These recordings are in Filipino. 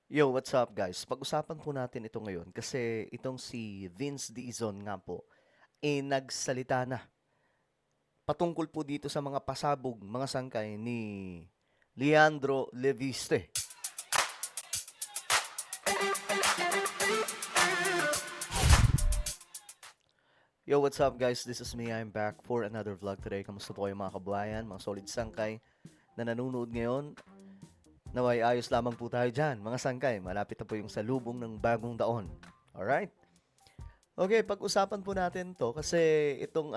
Yo, what's up guys? Pag-usapan po natin ito ngayon kasi itong si Vince Dizon nga po, nagsalita na patungkol po dito sa mga pasabog, mga sangkay ni Leandro Leviste. Yo, what's up guys? This is me. I'm back for another vlog today. Kamusta po kayo mga kabayan, mga solid sangkay na nanonood ngayon? Naway ayos lamang po tayo dyan, mga sangkay. Malapit na po yung salubong ng bagong taon. Alright? Okay, pag-usapan po natin to kasi itong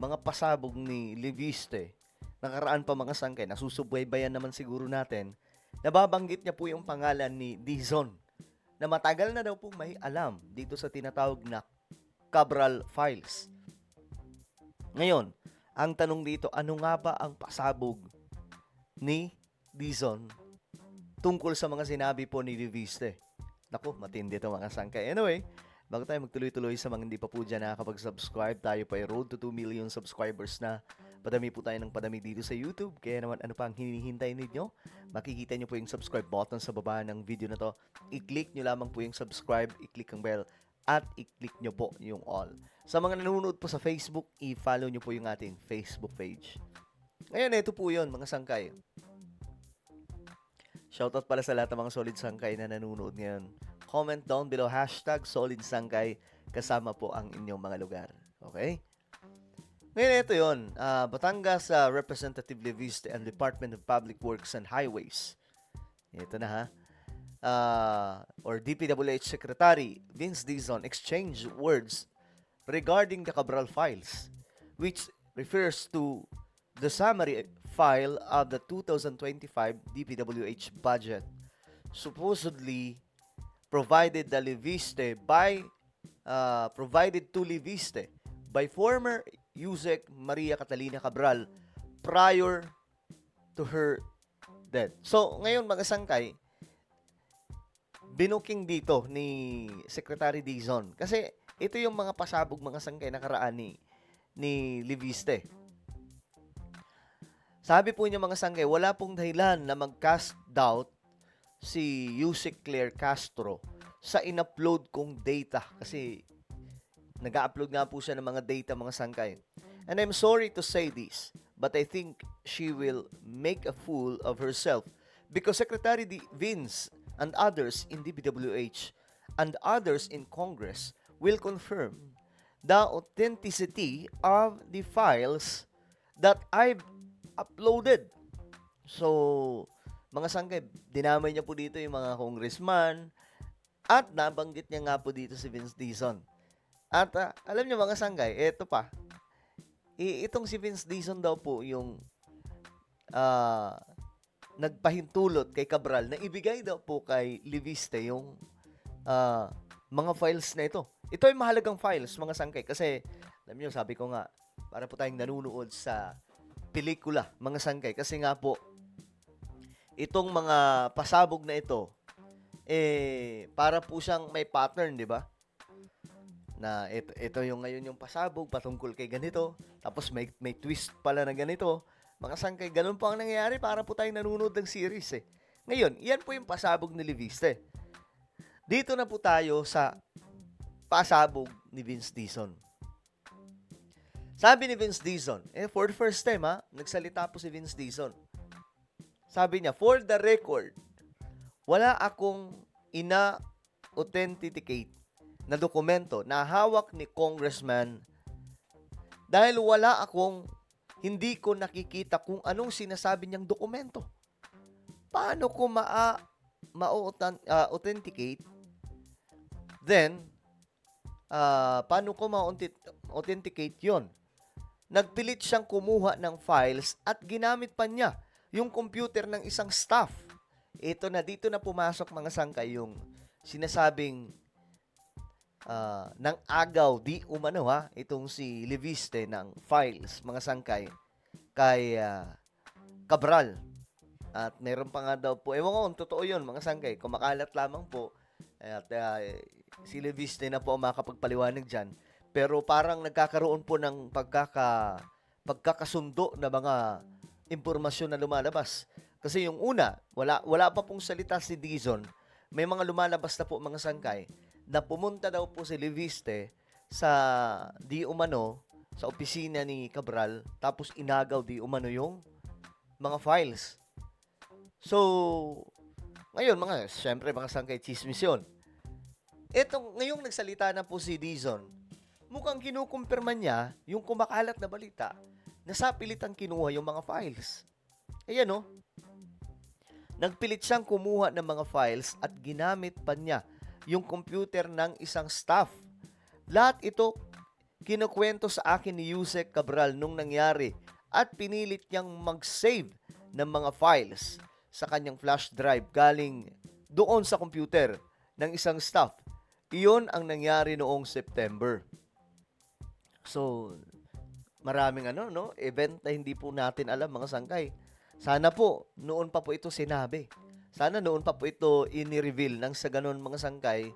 mga pasabog ni Leviste, nakaraan pa mga sangkay, nasusubaybayan naman siguro natin, nababanggit niya po yung pangalan ni Dizon na matagal na daw pong may alam dito sa tinatawag na Cabral Files. Ngayon, ang tanong dito, ano nga ba ang pasabog ni Dizon tungkol sa mga sinabi po ni Leviste? Naku, matindi ito mga sangkay. Anyway, bago tayo magtuloy-tuloy sa mga hindi pa po dyan nakakapag-subscribe, tayo pa ay road to 2 million subscribers na. Padami po tayo ng padami dito sa YouTube. Kaya naman ano pa ang hinihintay ninyo? Makikita nyo po yung subscribe button sa baba ng video na to. I-click nyo lamang po yung subscribe, i-click ang bell, at i-click nyo po yung all. Sa mga nanonood po sa Facebook, i-follow nyo po yung ating Facebook page. Ngayon, ito po yun, mga sangkay. Shoutout pala sa lahat ng mga solid sangkay na nanonood ngayon. Comment down below, hashtag solid sangkay, kasama po ang inyong mga lugar. Okay? Ngayon, ito yun. Batangas Representative Leviste and Department of Public Works and Highways. Ito na ha. Or DPWH Secretary Vince Dizon exchanged words regarding the Cabral files, which refers to the summary file of the 2025 DPWH budget, supposedly provided to Leviste by former Yusek Maria Catalina Cabral prior to her death. So, ngayon mga sangkay, binuking dito ni Secretary Dizon. Kasi ito yung mga pasabog mga sangkay nakaraan ni Leviste. Sabi po niya mga sangkay, wala pong dahilan na mag-cast doubt si Yusek Claire Castro sa in-upload kong data. Kasi nag-upload nga po siya ng mga data mga sangkay. And I'm sorry to say this, but I think she will make a fool of herself because Secretary Vince and others in DPWH and others in Congress will confirm the authenticity of the files that I've uploaded. So, mga sangkay, dinamay niya po dito yung mga congressman at nabanggit niya nga po dito si Vince Dizon. At alam niyo mga sangkay, eto pa. Itong si Vince Dizon daw po yung nagpahintulot kay Cabral na ibigay daw po kay Leviste yung mga files na ito. Ito ay mahalagang files, mga sangkay, kasi alam niyo, sabi ko nga, para po tayong nanunood sa pelikula, mga sangkay, kasi nga po, itong mga pasabog na ito, para po siyang may pattern, di ba? Na ito yung ngayon yung pasabog patungkol kay ganito, tapos may twist pala na ganito. Mga sangkay, ganun po ang nangyayari para po tayong nanonood ng series eh. Ngayon, iyan po yung pasabog ni Leviste. Dito na po tayo sa pasabog ni Vince Dizon. Sabi ni Vince Dizon, for the first time nagsalita po si Vince Dizon. Sabi niya, for the record, wala akong ina-authenticate na dokumento na hawak ni Congressman dahil hindi ko nakikita kung anong sinasabi niyang dokumento. Paano ko ma-authenticate? Then, paano ko ma-authenticate yon? Nagpilit siyang kumuha ng files at ginamit pa niya yung computer ng isang staff. Ito na, dito na pumasok mga sangkay yung sinasabing ng agaw di umano itong si Leviste ng files, mga sangkay, kay Cabral. At meron pa nga daw po, ewan ko kung totoo yun mga sangkay, kumakalat lamang po, at si Leviste na po makapagpaliwanag dyan. Pero parang nagkakaroon po ng pagkakasundo na mga impormasyon na lumalabas. Kasi yung una, wala pa pong salita si Dizon. May mga lumalabas na po mga sangkay na pumunta daw po si Leviste sa di umano sa opisina ni Cabral tapos inagaw di umano yung mga files. So, ngayon syempre mga sangkay chismis yun. Ngayong nagsalita na po si Dizon, mukhang kinukumpirma niya yung kumakalat na balita na sa pilitang kinuha yung mga files. Ayan no, nagpilit siyang kumuha ng mga files at ginamit pa niya yung computer ng isang staff. Lahat ito kinukwento sa akin ni Yusek Cabral nung nangyari at pinilit niyang mag-save ng mga files sa kanyang flash drive galing doon sa computer ng isang staff. Iyon ang nangyari noong September. So, maraming event na hindi po natin alam mga sangkay. Sana po, noon pa po ito sinabi. Sana noon pa po ito ini-reveal nang sa ganun mga sangkay,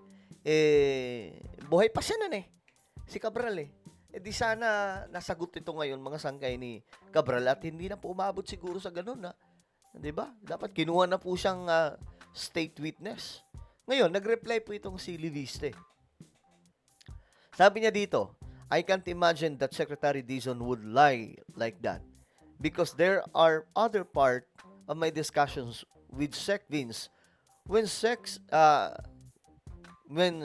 buhay pa siya nun si Cabral di sana nasagot ito ngayon mga sangkay ni Cabral at hindi na po umabot siguro sa ganun di ba? Dapat kinuha na po siyang state witness. Ngayon, nag-reply po itong si Leviste. Sabi niya dito, I can't imagine that Secretary Dizon would lie like that because there are other part of my discussions with Sec Vince when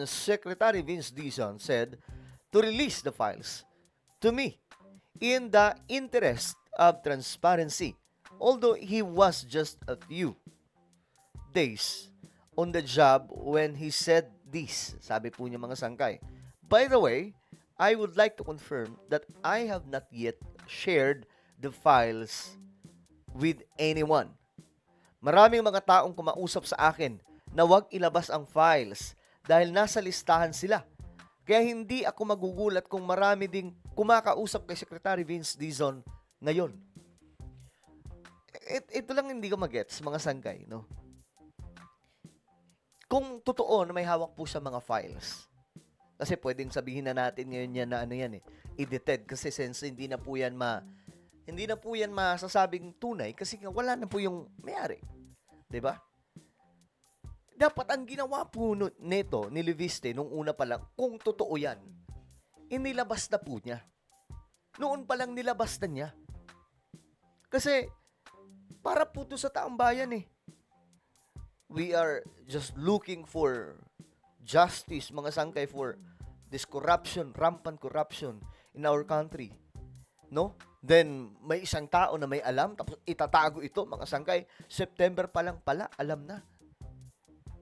Secretary Vince Dizon said to release the files to me in the interest of transparency, although he was just a few days on the job when he said this. Sabi po niya mga sangkay. By the way, I would like to confirm that I have not yet shared the files with anyone. Maraming mga taong kumausap sa akin na wag ilabas ang files dahil nasa listahan sila. Kaya hindi ako magugulat kung marami ding kumakausap kay Secretary Vince Dizon ngayon. Ito lang hindi ko magets mga sangkay, no? Kung totoo na may hawak po sa mga files, kasi pwedeng sabihin na natin ngayon yan na edited kasi since hindi na po yan masasabing tunay kasi wala na po yung may-ari. 'Di ba? Dapat ang ginawa po nito ni Leviste nung una pa lang, kung totoo yan, inilabas na po niya. Noon pa lang nilabas na niya. Kasi para po to sa taong bayan We are just looking for justice, mga sangkay, for this corruption, rampant corruption in our country. No? Then, may isang tao na may alam, tapos itatago ito, mga sangkay. September pa lang pala, alam na.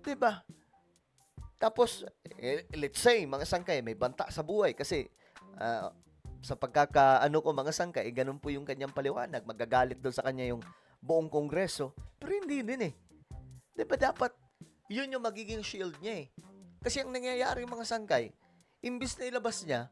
Diba? Tapos, let's say, mga sangkay, may banta sa buhay kasi sa mga sangkay, ganun po yung kanyang paliwanag. Magagalit doon sa kanya yung buong kongreso. Pero hindi din Diba dapat, yun yung magiging shield niya Kasi ang nangyayari mga sangkay, imbis na ilabas niya,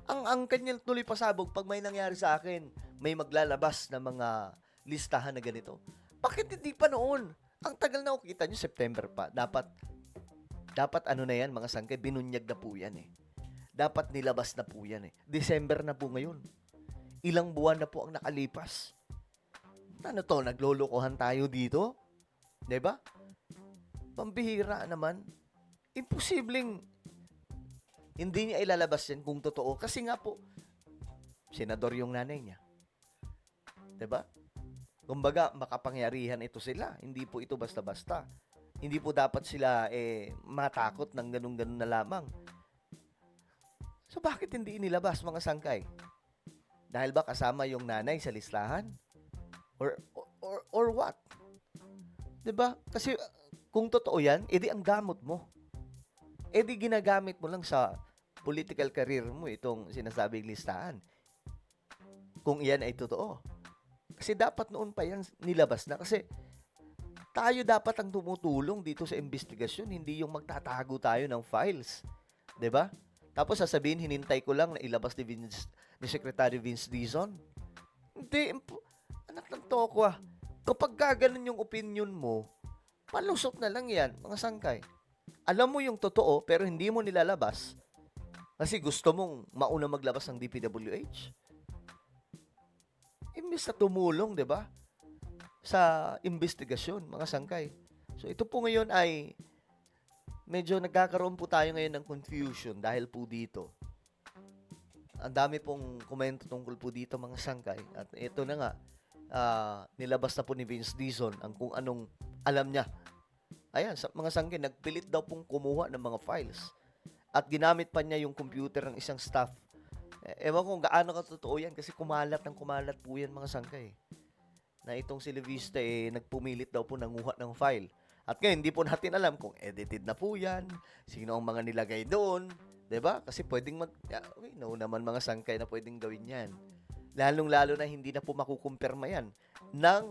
ang kanyang tuloy pasabog pag may nangyari sa akin, may maglalabas na mga listahan na ganito. Bakit hindi pa noon? Ang tagal na kita nyo, September pa. Dapat na yan mga sangkay, binunyag na po yan Dapat nilabas na po yan December na po ngayon. Ilang buwan na po ang nakalipas. Ano to, naglolokohan tayo dito? Diba? Pambihira naman. Imposibleng hindi niya ilalabas yan kung totoo. Kasi nga po, senador yung nanay niya. Diba? Kumbaga, makapangyarihan ito sila. Hindi po ito basta-basta. Hindi po dapat sila matakot ng ganun-ganun na lamang. So, bakit hindi inilabas mga sangkay? Dahil ba kasama yung nanay sa listahan? Or what? Diba? Kasi kung totoo yan, edi ang gamot mo. Edi ginagamit mo lang sa political career mo itong sinasabing listahan. Kung iyan ay totoo. Kasi dapat noon pa yan nilabas na. Kasi tayo dapat ang tumutulong dito sa investigasyon, hindi yung magtatago tayo ng files. Diba? Tapos sasabihin, hinintay ko lang na ilabas ni Secretary Vince Dizon. Hindi, anak ng toko Kapag ganun yung opinion mo, palusot na lang yan, mga sangkay. Alam mo yung totoo, pero hindi mo nilalabas kasi gusto mong mauna maglabas ng DPWH. Imbis na tumulong, di ba? sa investigasyon, mga sangkay. So ito po ngayon ay medyo nagkakaroon po tayo ngayon ng confusion dahil po dito. Ang dami pong komento tungkol po dito, mga sangkay. At ito na nga, nilabas na po ni Vince Dizon ang kung anong alam niya. Ayan, mga sangkay, nagpilit daw pong kumuha ng mga files. At ginamit pa niya yung computer ng isang staff. Ewan kung gaano katotoo yan kasi kumalat po yan, mga sangkay. Na itong si Leviste nagpumilit daw po nanguha ng file. At ngayon, hindi po natin alam kung edited na po yan, sino ang mga nilagay doon, 'di ba? Kasi pwedeng no naman mga sangkay na pwedeng gawin yan. Lalong-lalo na hindi na po makukumpirma yan ng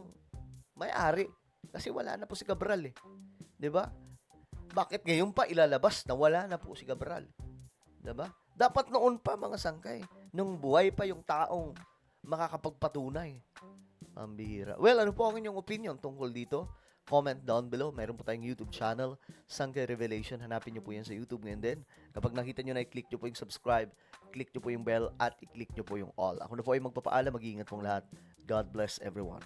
may-ari. Kasi wala na po si Cabral 'Di ba? Bakit ngayon pa ilalabas na wala na po si Cabral? 'Di ba? Dapat noon pa, mga sangkay, nung buhay pa yung taong makakapagpatunay. Ang bihira. Well, ano po ang inyong opinion tungkol dito? Comment down below. Mayroon po tayong YouTube channel, Sangkay Revelation. Hanapin nyo po yan sa YouTube ngayon din. Kapag nakita nyo na, i-click nyo po yung subscribe, click nyo po yung bell, at i-click nyo po yung all. Ako na po ay magpapaalam. Mag-iingat pong lahat. God bless everyone.